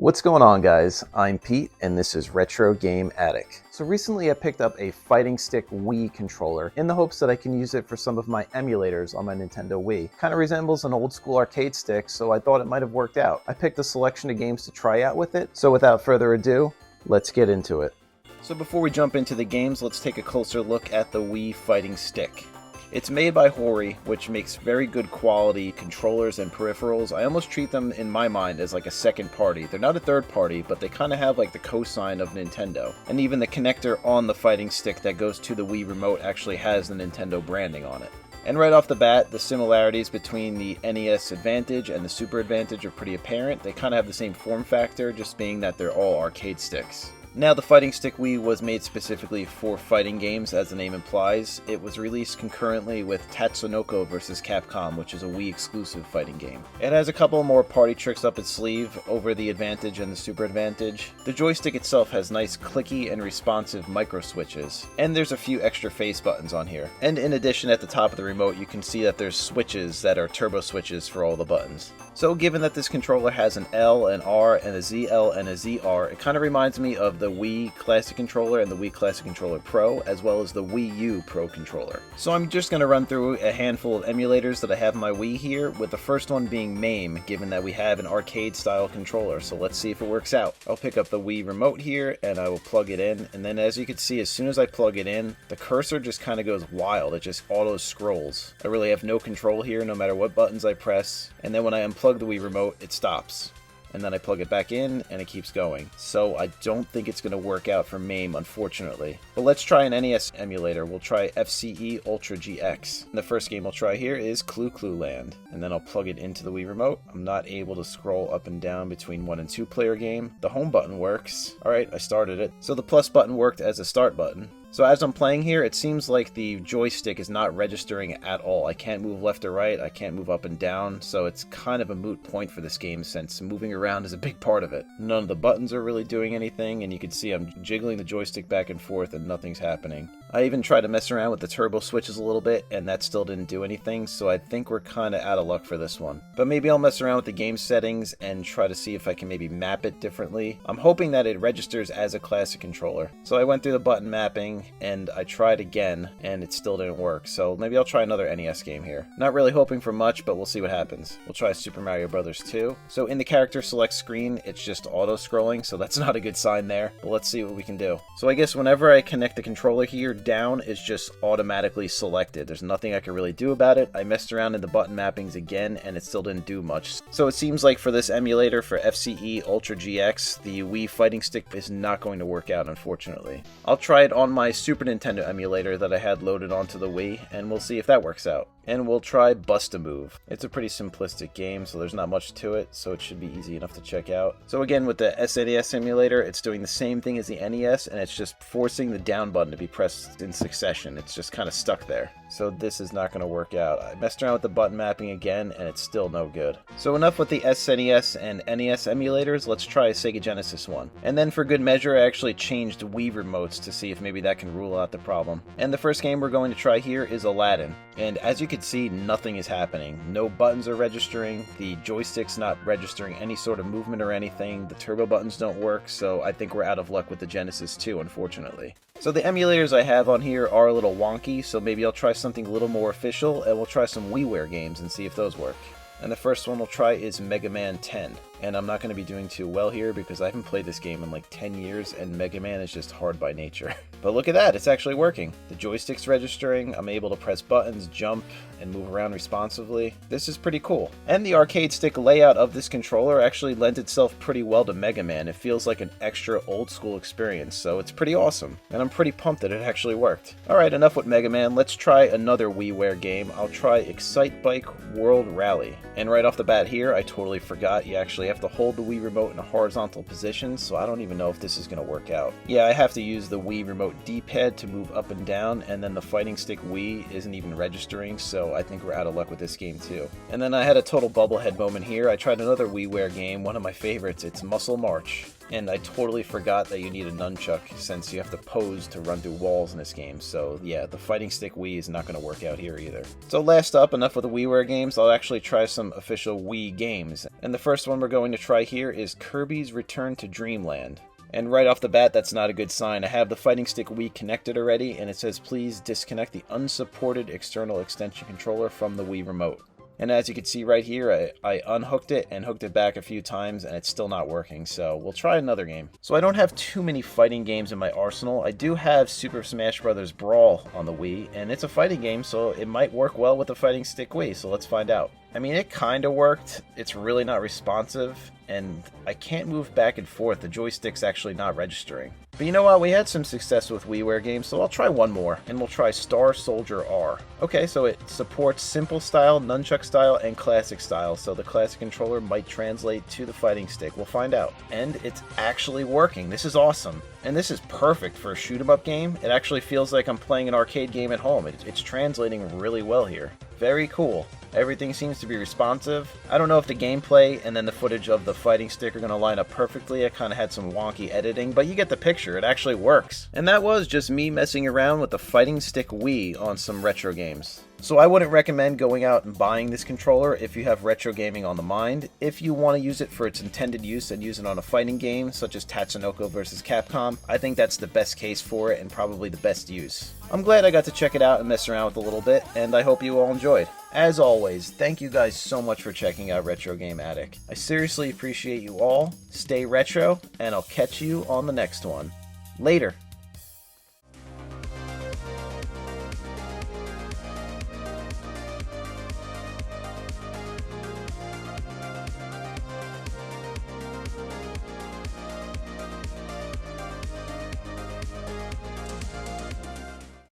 What's going on, guys? I'm Pete and this is Retro Game Addict. So recently I picked up a Fighting Stick Wii controller in the hopes that I can use it for some of my emulators on my Nintendo Wii. Kind of resembles an old school arcade stick, so I thought it might have worked out. I picked a selection of games to try out with it, so without further ado, let's get into it. So before we jump into the games, let's take a closer look at the Wii Fighting Stick. It's made by Hori, which makes very good quality controllers and peripherals. I almost treat them, in my mind, as like a second party. They're not a third party, but they kind of have like the cosign of Nintendo. And even the connector on the Fighting Stick that goes to the Wii remote actually has the Nintendo branding on it. And right off the bat, the similarities between the NES Advantage and the Super Advantage are pretty apparent. They kind of have the same form factor, just being that they're all arcade sticks. Now, the Fighting Stick Wii was made specifically for fighting games, as the name implies. It was released concurrently with Tatsunoko vs. Capcom, which is a Wii exclusive fighting game. It has a couple more party tricks up its sleeve over the Advantage and the Super Advantage. The joystick itself has nice clicky and responsive micro switches, and there's a few extra face buttons on here. And in addition, at the top of the remote, you can see that there's switches that are turbo switches for all the buttons. So given that this controller has an L, an R, and a ZL and a ZR, it kind of reminds me of the Wii Classic Controller and the Wii Classic Controller Pro, as well as the Wii U Pro Controller. So I'm just going to run through a handful of emulators that I have on my Wii here, with the first one being MAME, given that we have an arcade-style controller, so let's see if it works out. I'll pick up the Wii remote here, and I will plug it in, and then as you can see, as soon as I plug it in, the cursor just kind of goes wild. It just auto-scrolls. I really have no control here, no matter what buttons I press, and then when I unplug the Wii remote, it stops. And then I plug it back in, and it keeps going. So I don't think it's going to work out for MAME, unfortunately. But let's try an NES emulator. We'll try FCE Ultra GX. And the first game we'll try here is Clue Clue Land. And then I'll plug it into the Wii remote. I'm not able to scroll up and down between 1 and 2 player game. The home button works. Alright, I started it. So the plus button worked as a start button. So as I'm playing here, it seems like the joystick is not registering at all. I can't move left or right, I can't move up and down, so it's kind of a moot point for this game since moving around is a big part of it. None of the buttons are really doing anything, and you can see I'm jiggling the joystick back and forth and nothing's happening. I even tried to mess around with the turbo switches a little bit, and that still didn't do anything, so I think we're kind of out of luck for this one. But maybe I'll mess around with the game settings and try to see if I can maybe map it differently. I'm hoping that it registers as a classic controller. So I went through the button mapping, and I tried again, and it still didn't work, so maybe I'll try another NES game here. Not really hoping for much, but we'll see what happens. We'll try Super Mario Bros. 2. So in the character select screen, it's just auto-scrolling, so that's not a good sign there, but let's see what we can do. So I guess whenever I connect the controller here, down is just automatically selected. There's nothing I can really do about it. I messed around in the button mappings again, and it still didn't do much. So it seems like for this emulator, for FCE Ultra GX, the Wii Fighting Stick is not going to work out, unfortunately. I'll try it on my Super Nintendo emulator that I had loaded onto the Wii, and we'll see if that works out. And we'll try Bust-A-Move. It's a pretty simplistic game, so there's not much to it, so it should be easy enough to check out. So again, with the SNES emulator, it's doing the same thing as the NES, and it's just forcing the down button to be pressed in succession. It's just kind of stuck there. So this is not going to work out. I messed around with the button mapping again, and it's still no good. So enough with the SNES and NES emulators, let's try a Sega Genesis one. And then for good measure, I actually changed Wii remotes to see if maybe that can rule out the problem. And the first game we're going to try here is Aladdin. And as you can see, nothing is happening. No buttons are registering, the joystick's not registering any sort of movement or anything, the turbo buttons don't work, so I think we're out of luck with the Genesis 2, unfortunately. So the emulators I have on here are a little wonky, so maybe I'll try something a little more official, and we'll try some WiiWare games and see if those work. And the first one we'll try is Mega Man 10. And I'm not going to be doing too well here because I haven't played this game in like 10 years and Mega Man is just hard by nature. But look at that, it's actually working. The joystick's registering, I'm able to press buttons, jump, and move around responsively. This is pretty cool. And the arcade stick layout of this controller actually lends itself pretty well to Mega Man. It feels like an extra old school experience, so it's pretty awesome. And I'm pretty pumped that it actually worked. Alright, enough with Mega Man, let's try another WiiWare game. I'll try Excitebike World Rally. And right off the bat here, I totally forgot you actually have to hold the Wii remote in a horizontal position, so I don't even know if this is going to work out. Yeah, I have to use the Wii remote D-pad to move up and down, and then the Fighting Stick Wii isn't even registering, so I think we're out of luck with this game too. And then I had a total bubblehead moment here. I tried another WiiWare game, one of my favorites. It's Muscle March. And I totally forgot that you need a nunchuck since you have to pose to run through walls in this game. So yeah, the Fighting Stick Wii is not going to work out here either. So last up, enough with the WiiWare games, I'll actually try some official Wii games. And the first one we're going to try here is Kirby's Return to Dreamland. And right off the bat, that's not a good sign. I have the Fighting Stick Wii connected already, and it says please disconnect the unsupported external extension controller from the Wii remote. And as you can see right here, I unhooked it and hooked it back a few times, and it's still not working, so we'll try another game. So I don't have too many fighting games in my arsenal. I do have Super Smash Bros. Brawl on the Wii, and it's a fighting game, so it might work well with the Fighting Stick Wii, so let's find out. I mean, it kinda worked. It's really not responsive, and I can't move back and forth. The joystick's actually not registering. But you know what? We had some success with WiiWare games, so I'll try one more, and we'll try Star Soldier R. Okay, so it supports simple style, nunchuck style, and classic style, so the classic controller might translate to the fighting stick. We'll find out. And it's actually working. This is awesome. And this is perfect for a shoot-'em-up game. It actually feels like I'm playing an arcade game at home. It's translating really well here. Very cool. Everything seems to be responsive. I don't know if the gameplay and then the footage of the fighting stick are going to line up perfectly. I kind of had some wonky editing, but you get the picture. It actually works. And that was just me messing around with the Fighting Stick Wii on some retro games. So I wouldn't recommend going out and buying this controller if you have retro gaming on the mind. If you want to use it for its intended use and use it on a fighting game, such as Tatsunoko vs. Capcom, I think that's the best case for it and probably the best use. I'm glad I got to check it out and mess around with it a little bit, and I hope you all enjoyed. As always, thank you guys so much for checking out Retro Game Attic. I seriously appreciate you all. Stay retro, and I'll catch you on the next one. Later.